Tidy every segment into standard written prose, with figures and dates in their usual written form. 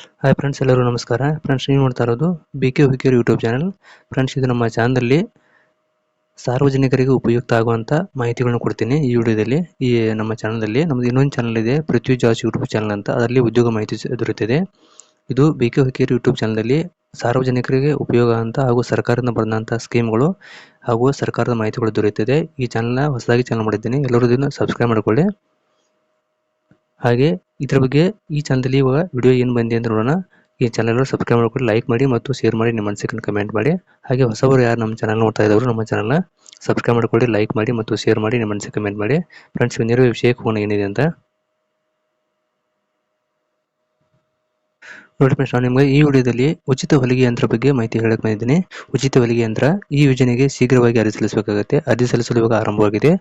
Hi friends, ಎಲ್ಲರೂ ನಮಸ್ಕಾರ. Friends, ನೀವು ನೋಡ್ತಾ ಇರೋದು BK Hukkeri YouTube channel. Friends, ಇದು ನಮ್ಮ ಚಾನಲಲ್ಲಿ ಸಾರ್ವಜನಿಕರಿಗೆ ಉಪಯುಕ್ತ ಆಗುವಂಥ ಮಾಹಿತಿಗಳನ್ನು ಕೊಡ್ತೀನಿ ಈ ವಿಡಿಯೋದಲ್ಲಿ. ಈ ನಮ್ಮ ಚಾನಲಲ್ಲಿ ನಮ್ಮದು ಇನ್ನೊಂದು ಚಾನಲ್ ಇದೆ, ಪೃಥ್ವಿ ಜಾಸ್ ಯೂಟ್ಯೂಬ್ ಚಾನಲ್ ಅಂತ. ಅದರಲ್ಲಿ ಉದ್ಯೋಗ ಮಾಹಿತಿ ದೊರೆಯುತ್ತದೆ. ಇದು BK ಹುಕ್ಕೇರಿ ಯೂಟ್ಯೂಬ್ ಚಾನಲಲ್ಲಿ ಸಾರ್ವಜನಿಕರಿಗೆ ಉಪಯೋಗ ಅಂತ ಹಾಗೂ ಸರ್ಕಾರದಿಂದ ಬಂದಂಥ ಸ್ಕೀಮ್ಗಳು ಹಾಗೂ ಸರ್ಕಾರದ ಮಾಹಿತಿಗಳು ದೊರೆಯುತ್ತದೆ. ಈ ಚಾನಲ್ನ ಹೊಸದಾಗಿ ಚಾನಲ್ ಮಾಡಿದ್ದೀನಿ, ಎಲ್ಲರೂ ಇದನ್ನು ಸಬ್ಸ್ಕ್ರೈಬ್ ಮಾಡಿಕೊಳ್ಳಿ. ಹಾಗೆ ಇದರ ಬಗ್ಗೆ ಈ ಚಾನಲಲ್ಲಿ ಇವಾಗ ವಿಡಿಯೋ ಏನು ಬಂದಿದೆ ಅಂತ ನೋಡೋಣ. ಈ ಚಾನಲ್ ಸಬ್ಸ್ಕ್ರೈಬ್ ಮಾಡ್ಕೊಂಡು ಲೈಕ್ ಮಾಡಿ ಮತ್ತು ಶೇರ್ ಮಾಡಿ, ನಿಮ್ಮ ಅನಿಸಿಕೆಯನ್ನು ಕಮೆಂಟ್ ಮಾಡಿ. ಹಾಗೆ ಹೊಸಬರು ಯಾರು ನಮ್ಮ ಚಾನಲ್ ನೋಡ್ತಾ ಇದ್ದವರು ನಮ್ಮ ಚಾನಲ್ನ ಸಬ್ಸ್ಕ್ರೈಬ್ ಮಾಡ್ಕೊಳ್ಳಿ, ಲೈಕ್ ಮಾಡಿ ಮತ್ತು ಶೇರ್ ಮಾಡಿ, ನಿಮ್ಮ ಅನಿಸಿಕೆ ಕಮೆಂಟ್ ಮಾಡಿ. ಫ್ರೆಂಡ್ಸ್, ನೇರ ವಿಷಯಕ್ಕೆ ಹೋಗೋಣ ಏನಿದೆ ಅಂತ ನೋಡಿ. ಫ್ರೆಂಡ್ಸ್, ನಾನು ನಿಮಗೆ ಈ ವಿಡಿಯೋದಲ್ಲಿ ಉಚಿತ ಹೊಲಿಗೆ ಯಂತ್ರ ಬಗ್ಗೆ ಮಾಹಿತಿ ಹೇಳಕ್ ಬಂದಿದ್ದೀನಿ. ಉಚಿತ ಹೊಲಿಗೆ ಯಂತ್ರ ಈ ಯೋಜನೆಗೆ ಶೀಘ್ರವಾಗಿ ಅರ್ಜಿ ಸಲ್ಲಿಸಬೇಕಾಗುತ್ತೆ. ಅರ್ಜಿ ಸಲ್ಲಿಸಲು ಇವಾಗ ಆರಂಭವಾಗಿದೆ.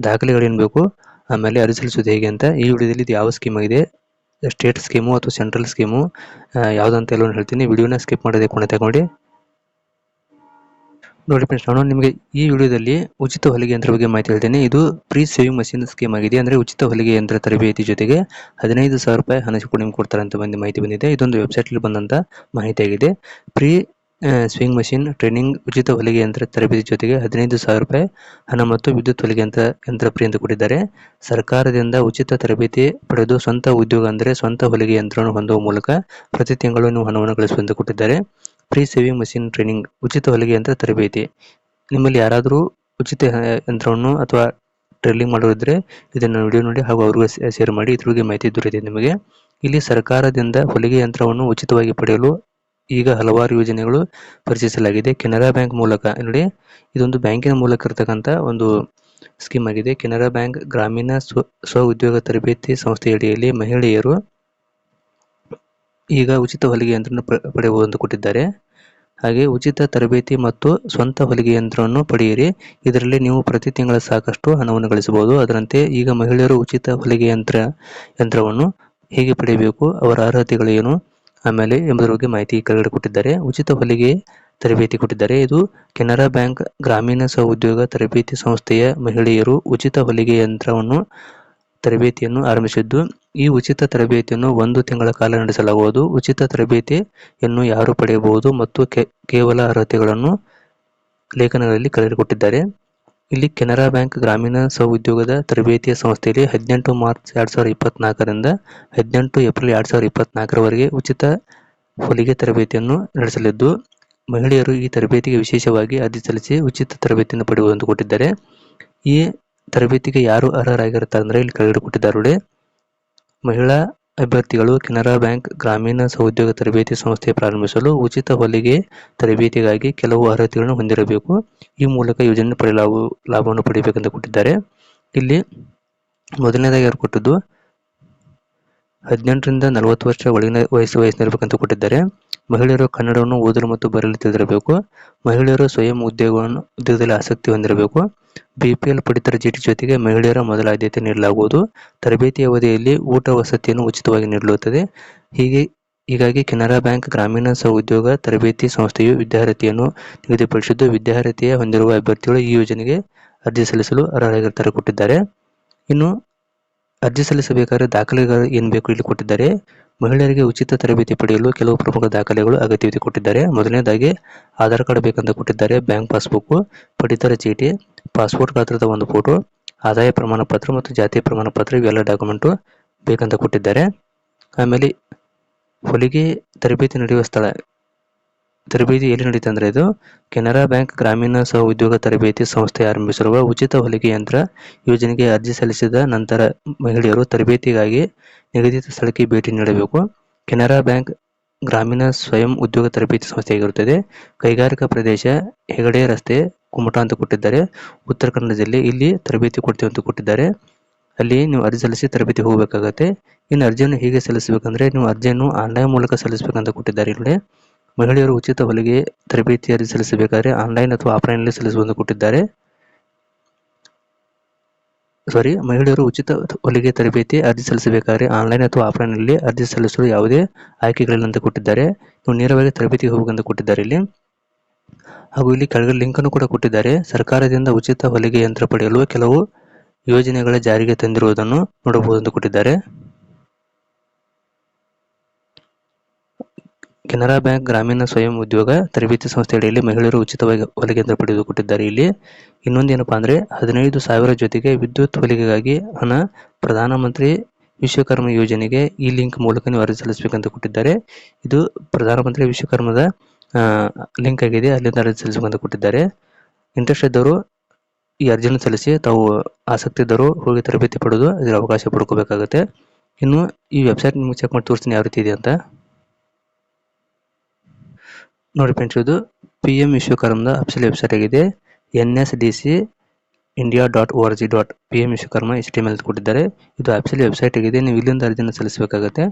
ದಾಖಲೆಗಳೇನು ಬೇಕು, ಆಮೇಲೆ ಅರ್ಜಿ ಸಲ್ಲಿಸೋದು ಹೇಗೆ ಅಂತ ಈ ವಿಡಿಯೋದಲ್ಲಿ ಇದು ಯಾವ ಸ್ಕೀಮ್ ಆಗಿದೆ, ಸ್ಟೇಟ್ ಸ್ಕೀಮು ಅಥವಾ ಸೆಂಟ್ರಲ್ ಸ್ಕೀಮು ಯಾವುದಂತ ಎಲ್ಲವೂ ಹೇಳ್ತೀನಿ. ವಿಡಿಯೋನ ಸ್ಕಿಪ್ ಮಾಡೋದೇ ಕೊನೆ ತಗೊಂಡು ನೋಡಿ. ಫ್ರೆಂಡ್ಸ್, ನಾನು ನಿಮಗೆ ಈ ವಿಡಿಯೋದಲ್ಲಿ ಉಚಿತ ಹೊಲಿಗೆ ಯಂತ್ರ ಬಗ್ಗೆ ಮಾಹಿತಿ ಹೇಳ್ತೇನೆ. ಇದು ಪ್ರೀ ಸೇವಿಂಗ್ ಮಷಿನ್ ಸ್ಕೀಮ್ ಆಗಿದೆ. ಅಂದರೆ ಉಚಿತ ಹೊಲಿಗೆ ಯಂತ್ರ ತರಬೇತಿ ಜೊತೆಗೆ 15,000 ರೂಪಾಯಿ ಹಣ ನಿಮ್ಗೆ ಕೊಡ್ತಾರೆ ಅಂತ ಮಾಹಿತಿ ಬಂದಿದೆ. ಇದೊಂದು ವೆಬ್ಸೈಟಲ್ಲಿ ಬಂದಂಥ ಮಾಹಿತಿ ಆಗಿದೆ. ಪ್ರೀ ಸ್ವಿಂಗ್ ಮಷಿನ್ ಟ್ರೈನಿಂಗ್ ಉಚಿತ ಹೊಲಿಗೆ ಯಂತ್ರ ತರಬೇತಿ ಜೊತೆಗೆ 15,000 ರೂಪಾಯಿ ಹಣ ಮತ್ತು ವಿದ್ಯುತ್ ಹೊಲಿಗೆ ಯಂತ್ರ ಫ್ರೀ ಅಂತ ಕೊಟ್ಟಿದ್ದಾರೆ. ಸರ್ಕಾರದಿಂದ ಉಚಿತ ತರಬೇತಿ ಪಡೆದು ಸ್ವಂತ ಉದ್ಯೋಗ ಅಂದರೆ ಸ್ವಂತ ಹೊಲಿಗೆ ಯಂತ್ರವನ್ನು ಹೊಂದುವ ಮೂಲಕ ಪ್ರತಿ ತಿಂಗಳು ನೀವು ಹಣವನ್ನು ಗಳಿಸುವಂತೆ ಕೊಟ್ಟಿದ್ದಾರೆ. ಪ್ರೀ ಸೇವಿಂಗ್ ಮಷಿನ್ ಟ್ರೈನಿಂಗ್ ಉಚಿತ ಹೊಲಿಗೆ ಯಂತ್ರ ತರಬೇತಿ. ನಿಮ್ಮಲ್ಲಿ ಯಾರಾದರೂ ಉಚಿತ ಯಂತ್ರವನ್ನು ಅಥವಾ ಟ್ರೈನಿಂಗ್ ಮಾಡೋರಿದ್ರೆ ಇದನ್ನು ವಿಡಿಯೋ ನೋಡಿ ಹಾಗೂ ಅವ್ರಿಗೆ ಶೇರ್ ಮಾಡಿ. ಇದ್ರ ಬಗ್ಗೆ ಮಾಹಿತಿ ದೊರೆತಿದೆ ನಿಮಗೆ. ಇಲ್ಲಿ ಸರ್ಕಾರದಿಂದ ಹೊಲಿಗೆ ಯಂತ್ರವನ್ನು ಉಚಿತವಾಗಿ ಪಡೆಯಲು ಈಗ ಹಲವಾರು ಯೋಜನೆಗಳು ಪರಿಚಯಿಸಲಾಗಿದೆ. ಕೆನರಾ ಬ್ಯಾಂಕ್ ಮೂಲಕ ನೋಡಿ, ಇದೊಂದು ಬ್ಯಾಂಕಿನ ಮೂಲಕ ಇರತಕ್ಕಂಥ ಒಂದು ಸ್ಕೀಮ್ ಆಗಿದೆ. ಕೆನರಾ ಬ್ಯಾಂಕ್ ಗ್ರಾಮೀಣ ಸ್ವ ಉದ್ಯೋಗ ತರಬೇತಿ ಸಂಸ್ಥೆಯಡಿಯಲ್ಲಿ ಮಹಿಳೆಯರು ಈಗ ಉಚಿತ ಹೊಲಿಗೆ ಯಂತ್ರವನ್ನು ಪಡೆಯಬಹುದು ಅಂತ ಕೊಟ್ಟಿದ್ದಾರೆ. ಹಾಗೆ ಉಚಿತ ತರಬೇತಿ ಮತ್ತು ಸ್ವಂತ ಹೊಲಿಗೆ ಯಂತ್ರವನ್ನು ಪಡೆಯಿರಿ. ಇದರಲ್ಲಿ ನೀವು ಪ್ರತಿ ತಿಂಗಳ ಸಾಕಷ್ಟು ಹಣವನ್ನು ಗಳಿಸಬಹುದು. ಅದರಂತೆ ಈಗ ಮಹಿಳೆಯರು ಉಚಿತ ಹೊಲಿಗೆ ಯಂತ್ರವನ್ನು ಹೇಗೆ ಪಡೆಯಬೇಕು, ಅವರ ಅರ್ಹತೆಗಳು ಏನು, ಆಮೇಲೆ ಎಂಬುದರ ಬಗ್ಗೆ ಮಾಹಿತಿ ಕೆಳಗಡೆ ಕೊಟ್ಟಿದ್ದಾರೆ. ಉಚಿತ ಹೊಲಿಗೆ ತರಬೇತಿ ಕೊಟ್ಟಿದ್ದಾರೆ. ಇದು ಕೆನರಾ ಬ್ಯಾಂಕ್ ಗ್ರಾಮೀಣ ಸ್ವ ಉದ್ಯೋಗ ತರಬೇತಿ ಸಂಸ್ಥೆಯ ಮಹಿಳೆಯರು ಉಚಿತ ಹೊಲಿಗೆ ತರಬೇತಿಯನ್ನು ಆರಂಭಿಸಿದ್ದು, ಈ ಉಚಿತ ತರಬೇತಿಯನ್ನು 1 ತಿಂಗಳ ಕಾಲ ನಡೆಸಲಾಗುವುದು. ಉಚಿತ ತರಬೇತಿಯನ್ನು ಯಾರು ಪಡೆಯಬಹುದು ಮತ್ತು ಕೇವಲ ಅರ್ಹತೆಗಳನ್ನು ಲೇಖನಗಳಲ್ಲಿ ಕೆಳಗಡೆ ಇಲ್ಲಿ ಕೆನರಾ ಬ್ಯಾಂಕ್ ಗ್ರಾಮೀಣ ಸ್ವ ಉದ್ಯೋಗದ ತರಬೇತಿಯ ಸಂಸ್ಥೆಯಲ್ಲಿ 18 ಮಾರ್ಚ್ 2024ರಿಂದ 18 ಏಪ್ರಿಲ್ 2024ರವರೆಗೆ ಉಚಿತ ಹೊಲಿಗೆ ತರಬೇತಿಯನ್ನು ನಡೆಸಲಿದ್ದು, ಮಹಿಳೆಯರು ಈ ತರಬೇತಿಗೆ ವಿಶೇಷವಾಗಿ ಅರ್ಜಿ ಸಲ್ಲಿಸಿ ಉಚಿತ ತರಬೇತಿಯನ್ನು ಪಡೆಯುವಂತೆ ಕೊಟ್ಟಿದ್ದಾರೆ. ಈ ತರಬೇತಿಗೆ ಯಾರು ಅರ್ಹರಾಗಿರುತ್ತಾರೆ ಅಂದರೆ ಇಲ್ಲಿ ಕೆಳಗಡೆ ಕೊಟ್ಟಿದ್ದಾರೆ. ಮಹಿಳಾ ಅಭ್ಯರ್ಥಿಗಳು ಕೆನರಾ ಬ್ಯಾಂಕ್ ಗ್ರಾಮೀಣ ಸ್ವಉದ್ಯೋಗ ತರಬೇತಿ ಸಂಸ್ಥೆ ಪ್ರಾರಂಭಿಸಲು ಉಚಿತ ಹೊಲಿಗೆ ತರಬೇತಿಗಾಗಿ ಕೆಲವು ಅರ್ಹತೆಗಳನ್ನು ಹೊಂದಿರಬೇಕು. ಈ ಮೂಲಕ ಯೋಜನೆ ಲಾಭವನ್ನು ಪಡೆಯಬೇಕೆಂದು ಕೊಟ್ಟಿದ್ದಾರೆ. ಇಲ್ಲಿ ಮೊದಲನೇದಾಗಿ ಯಾರು ಕೊಟ್ಟದ್ದು 18ರಿಂದ 40 ವರ್ಷ ಒಳಗಿನ ವಯಸ್ಸಿನಬೇಕಂತ ಕೊಟ್ಟಿದ್ದಾರೆ. ಮಹಿಳೆಯರು ಕನ್ನಡವನ್ನು ಓದಲು ಮತ್ತು ಬರೆಯಲು ತಿಳಿದಿರಬೇಕು. ಮಹಿಳೆಯರು ಸ್ವಯಂ ಉದ್ಯೋಗದಲ್ಲಿ ಆಸಕ್ತಿ ಹೊಂದಿರಬೇಕು. BPL ಪಡಿತರ ಚೀಟಿ ಜೊತೆಗೆ ಮಹಿಳೆಯರ ಮೊದಲ ಆದ್ಯತೆ ನೀಡಲಾಗುವುದು. ತರಬೇತಿ ಅವಧಿಯಲ್ಲಿ ಊಟ ವಸತಿಯನ್ನು ಉಚಿತವಾಗಿ ನೀಡಲಾಗುತ್ತದೆ. ಹೀಗಾಗಿ ಕೆನರಾ ಬ್ಯಾಂಕ್ ಗ್ರಾಮೀಣ ಸ್ವ ಉದ್ಯೋಗ ತರಬೇತಿ ಸಂಸ್ಥೆಯು ವಿದ್ಯಾರ್ಹತೆಯನ್ನು ನಿಗದಿಪಡಿಸಿದ್ದು, ವಿದ್ಯಾರ್ಹತೆಯ ಹೊಂದಿರುವ ಅಭ್ಯರ್ಥಿಗಳು ಈ ಯೋಜನೆಗೆ ಅರ್ಜಿ ಸಲ್ಲಿಸಲು ಅರ್ಹರಾಗಿರ್ತಾರೆ ಕೊಟ್ಟಿದ್ದಾರೆ. ಇನ್ನು ಅರ್ಜಿ ಸಲ್ಲಿಸಬೇಕಾದರೆ ದಾಖಲೆಗಳು ಏನು ಬೇಕು ಇಲ್ಲಿ ಕೊಟ್ಟಿದ್ದಾರೆ. ಮಹಿಳೆಯರಿಗೆ ಉಚಿತ ತರಬೇತಿ ಪಡೆಯಲು ಕೆಲವು ಪ್ರಮುಖ ದಾಖಲೆಗಳು ಅಗತ್ಯವಿದೆ ಕೊಟ್ಟಿದ್ದಾರೆ. ಮೊದಲನೇದಾಗಿ ಆಧಾರ್ ಕಾರ್ಡ್ ಬೇಕಂತ ಕೊಟ್ಟಿದ್ದಾರೆ, ಬ್ಯಾಂಕ್ ಪಾಸ್ಬುಕ್, ಪಡಿತರ ಚೀಟಿ, ಪಾಸ್ಪೋರ್ಟ್ ಗಾತ್ರದ ಒಂದು ಫೋಟೋ, ಆದಾಯ ಪ್ರಮಾಣ ಪತ್ರ ಮತ್ತು ಜಾತಿ ಪ್ರಮಾಣ ಪತ್ರ ಇವೆಲ್ಲ ಡಾಕ್ಯುಮೆಂಟು ಬೇಕಂತ ಕೊಟ್ಟಿದ್ದಾರೆ. ಆಮೇಲೆ ಹೊಲಿಗೆ ತರಬೇತಿ ನಡೆಯುವ ಸ್ಥಳ, ತರಬೇತಿ ಎಲ್ಲಿ ನಡೀತಾ ಅಂದರೆ ಇದು ಕೆನರಾ ಬ್ಯಾಂಕ್ ಗ್ರಾಮೀಣ ಸ್ವ ಉದ್ಯೋಗ ತರಬೇತಿ ಸಂಸ್ಥೆ ಆರಂಭಿಸಿರುವ ಉಚಿತ ಹೊಲಿಗೆ ಯಂತ್ರ ಯೋಜನೆಗೆ ಅರ್ಜಿ ಸಲ್ಲಿಸಿದ ನಂತರ ಮಹಿಳೆಯರು ತರಬೇತಿಗಾಗಿ ನಿಗದಿತ ಸ್ಥಳಕ್ಕೆ ಭೇಟಿ ನೀಡಬೇಕು. ಕೆನರಾ ಬ್ಯಾಂಕ್ ಗ್ರಾಮೀಣ ಸ್ವಯಂ ಉದ್ಯೋಗ ತರಬೇತಿ ಸಂಸ್ಥೆಯಾಗಿರುತ್ತದೆ. ಕೈಗಾರಿಕಾ ಪ್ರದೇಶ ಹೆಗಡೆ ರಸ್ತೆ, ಕುಮಟಾ ಅಂತ ಕೊಟ್ಟಿದ್ದಾರೆ, ಉತ್ತರ ಕನ್ನಡ ಜಿಲ್ಲೆ. ಇಲ್ಲಿ ತರಬೇತಿ ಕೊಡ್ತೀವಿ ಅಂತ ಕೊಟ್ಟಿದ್ದಾರೆ. ಅಲ್ಲಿ ನೀವು ಅರ್ಜಿ ಸಲ್ಲಿಸಿ ತರಬೇತಿ ಹೋಗಬೇಕಾಗತ್ತೆ. ಇನ್ನು ಅರ್ಜಿಯನ್ನು ಹೇಗೆ ಸಲ್ಲಿಸಬೇಕಂದ್ರೆ ನೀವು ಅರ್ಜಿಯನ್ನು ಆನ್ಲೈನ್ ಮೂಲಕ ಸಲ್ಲಿಸಬೇಕಂತ ಕೊಟ್ಟಿದ್ದಾರೆ. ಇಲ್ಲಿ ಮಹಿಳೆಯರು ಉಚಿತ ಹೊಲಿಗೆ ತರಬೇತಿ ಅರ್ಜಿ ಸಲ್ಲಿಸಬೇಕಾದ್ರೆ ಆನ್ಲೈನ್ ಅಥವಾ ಆಫ್ಲೈನ್ನಲ್ಲಿ ಸಲ್ಲಿಸುವಂತೆ ಕೊಟ್ಟಿದ್ದಾರೆ. ಮಹಿಳೆಯರು ಉಚಿತ ಹೊಲಿಗೆ ತರಬೇತಿ ಅರ್ಜಿ ಸಲ್ಲಿಸಬೇಕಾದ್ರೆ ಆನ್ಲೈನ್ ಅಥವಾ ಆಫ್ಲೈನ್ನಲ್ಲಿ ಅರ್ಜಿ ಸಲ್ಲಿಸಲು ಯಾವುದೇ ಆಯ್ಕೆಗಳಿಲ್ಲ ಅಂತ ಕೊಟ್ಟಿದ್ದಾರೆ. ನೀವು ನೇರವಾಗಿ ತರಬೇತಿಗೆ ಹೋಗಬೇಕಂತ ಕೊಟ್ಟಿದ್ದಾರೆ ಇಲ್ಲಿ. ಹಾಗೂ ಇಲ್ಲಿ ಕೆಳಗಡೆ ಲಿಂಕ್ ಅನ್ನು ಕೂಡ ಕೊಟ್ಟಿದ್ದಾರೆ. ಸರ್ಕಾರದಿಂದ ಉಚಿತ ಹೊಲಿಗೆ ಯಂತ್ರ ಪಡೆಯಲು ಕೆಲವು ಯೋಜನೆಗಳ ಜಾರಿಗೆ ತಂದಿರುವುದನ್ನು ನೋಡಬಹುದು ಎಂದು ಕೊಟ್ಟಿದ್ದಾರೆ. ಕೆನರಾ ಬ್ಯಾಂಕ್ ಗ್ರಾಮೀಣ ಸ್ವಯಂ ಉದ್ಯೋಗ ತರಬೇತಿ ಸಂಸ್ಥೆ ಅಡಿಯಲ್ಲಿ ಮಹಿಳೆಯರು ಉಚಿತವಾಗಿ ಹೊಲಿಗೆಯಂತ್ರ ಪಡೆದುಕೊಟ್ಟಿದ್ದಾರೆ. ಇಲ್ಲಿ ಇನ್ನೊಂದೇನಪ್ಪಾ ಅಂದ್ರೆ 15,000 ಜೊತೆಗೆ ವಿದ್ಯುತ್ ಹೊಲಿಗೆಗಾಗಿ ಹಣ ಪ್ರಧಾನಮಂತ್ರಿ ವಿಶ್ವಕರ್ಮ ಯೋಜನೆಗೆ ಈ ಲಿಂಕ್ ಮೂಲಕ ನೀವು ಅರ್ಜಿ ಸಲ್ಲಿಸಬೇಕಂತ ಕೊಟ್ಟಿದ್ದಾರೆ. ಇದು ಪ್ರಧಾನಮಂತ್ರಿ ವಿಶ್ವಕರ್ಮದ ಲಿಂಕ್ ಆಗಿದೆ, ಅಲ್ಲಿಂದ ಅರ್ಜಿ ಸಲ್ಲಿಸಬೇಕಂತ ಕೊಟ್ಟಿದ್ದಾರೆ. ಇಂಟ್ರೆಸ್ಟ್ ಇದ್ದವರು ಈ ಅರ್ಜಿಯನ್ನು ಸಲ್ಲಿಸಿ ತಾವು ಆಸಕ್ತಿ ಇದ್ದರು ಹೋಗಿ ತರಬೇತಿ ಪಡೆದು ಇದರ ಅವಕಾಶ ಪಡ್ಕೋಬೇಕಾಗುತ್ತೆ. ಇನ್ನು ಈ ವೆಬ್ಸೈಟ್ ನಿಮ್ಗೆ ಚೆಕ್ ಮಾಡಿ ತೋರಿಸ್ತೀನಿ ಯಾವ ರೀತಿ ಇದೆ ಅಂತ. ನೋಡಿ ಫ್ರೆಂಡ್ಸ್, ಇದು PM ವಿಶ್ವಕರ್ಮದ ಅಫಿಷಿಯಲ್ ವೆಬ್ಸೈಟ್ ಆಗಿದೆ. nsdcindia.org.pm ವಿಶ್ವಕರ್ಮ HTML ಕೊಟ್ಟಿದ್ದಾರೆ. ಇದು ಅಫಿಷಿಯಲ್ ವೆಬ್ಸೈಟ್ ಆಗಿದೆ. ನೀವು ಇಲ್ಲಿಂದ ಅರ್ಜಿಯನ್ನು ಸಲ್ಲಿಸಬೇಕಾಗುತ್ತೆ.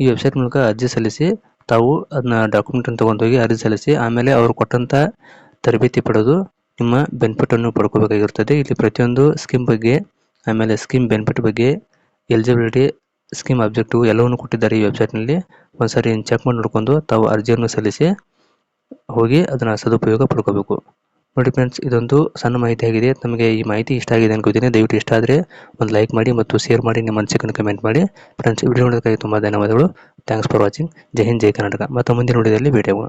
ಈ ವೆಬ್ಸೈಟ್ ಮೂಲಕ ಅರ್ಜಿ ಸಲ್ಲಿಸಿ ತಾವು ಅದನ್ನ ಡಾಕ್ಯುಮೆಂಟ್ ಅನ್ನು ತಗೊಂಡೋಗಿ ಅರ್ಜಿ ಸಲ್ಲಿಸಿ ಆಮೇಲೆ ಅವರು ಕೊಟ್ಟಂತ ತರಬೇತಿ ಪಡೆದು ನಿಮ್ಮ ಬೆನಿಫಿಟ್ ಅನ್ನು ಪಡ್ಕೋಬೇಕಾಗಿರುತ್ತದೆ. ಇಲ್ಲಿ ಪ್ರತಿಯೊಂದು ಸ್ಕೀಮ್ ಬಗ್ಗೆ, ಆಮೇಲೆ ಸ್ಕೀಮ್ ಬೆನಿಫಿಟ್ ಬಗ್ಗೆ, ಎಲಿಜಿಬಿಲಿಟಿ, ಸ್ಕೀಮ್ ಆಬ್ಜೆಕ್ಟಿವ್ ಎಲ್ಲವನ್ನು ಕೊಟ್ಟಿದ್ದಾರೆ ಈ ವೆಬ್ಸೈಟ್ನಲ್ಲಿ. ಒಂದ್ಸರಿ ಚೆಕ್ ಮಾಡಿ ನೋಡ್ಕೊಂಡು ತಾವು ಅರ್ಜಿಯನ್ನು ಸಲ್ಲಿಸಿ ಹೋಗಿ ಅದನ್ನ ಸದುಪಯೋಗ ಪಡ್ಕೋಬೇಕು. ನೋಡಿ ಫ್ರೆಂಡ್ಸ್, ಇದೊಂದು ಸಣ್ಣ ಮಾಹಿತಿ ಆಗಿದೆ. ನಮಗೆ ಈ ಮಾಹಿತಿ ಇಷ್ಟ ಆಗಿದೆ ಅನ್ಕೋತೀನಿ. ದಯವಿಟ್ಟು ಇಷ್ಟ ಆದರೆ ಒಂದು ಲೈಕ್ ಮಾಡಿ ಮತ್ತು ಶೇರ್ ಮಾಡಿ, ನಿಮ್ಮ ಅನಿಸಿಕೆಯನ್ನು ಕಮೆಂಟ್ ಮಾಡಿ. ಫ್ರೆಂಡ್ಸ್, ವಿಡಿಯೋ ನೋಡೋದಕ್ಕಾಗಿ ತುಂಬ ಧನ್ಯವಾದಗಳು. Thanks for watching. ಜೈ ಹಿಂದ್, ಜೈ ಕರ್ನಾಟಕ. ಮತ್ತು ಮುಂದಿನ ವಿಡಿಯೋದಲ್ಲಿ ಭೇಟಿಯಾಗೋಣ.